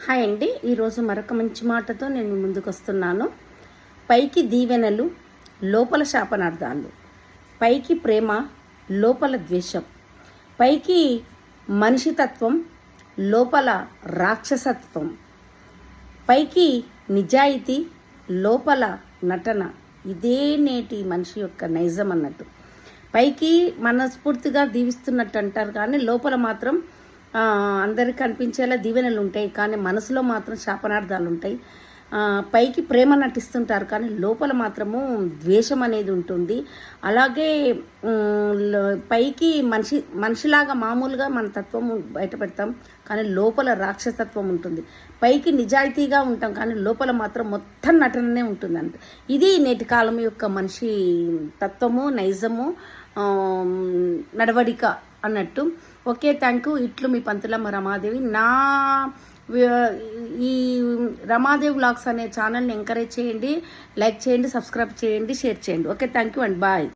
Hi అండి. ఈరోజు మరొక మంచి మాటతో నేను ముందుకు వస్తున్నాను. పైకి దీవెనలు, లోపల శాపనార్థాలు. పైకి ప్రేమ, లోపల ద్వేషం. పైకి మనిషితత్వం, లోపల రాక్షసత్వం. పైకి నిజాయితీ, లోపల నటన. ఇదే నేటి మనిషి యొక్క నైజం అన్నట్టు. పైకి మనస్ఫూర్తిగా దీవిస్తున్నట్టు అంటారు, కానీ లోపల మాత్రం అందరికి కనిపించేలా దీవెనలు ఉంటాయి, కానీ మనసులో మాత్రం శాపనార్థాలు ఉంటాయి. పైకి ప్రేమ నటిస్తుంటారు, కానీ లోపల మాత్రము ద్వేషం అనేది ఉంటుంది. అలాగే పైకి మనిషిలాగా మామూలుగా మన తత్వము బయట పెడతాం, కానీ లోపల రాక్షసత్వం ఉంటుంది. పైకి నిజాయితీగా ఉంటాం, కానీ లోపల మాత్రం మొత్తం నటననే ఉంటుందంట. ఇది నేటి కాలం యొక్క మనిషి తత్వము, నైజము, నడవడిక అన్నట్టు. Okay, thank you. ఇట్లు మీ పంతులమ్మ రమాదేవి. ఈ రమాదేవి వ్లాగ్స్ అనే ఛానల్ని ఎంకరేజ్ చేయండి, లైక్ చేయండి, సబ్స్క్రైబ్ చేయండి, షేర్ చేయండి. Okay, thank you and bye.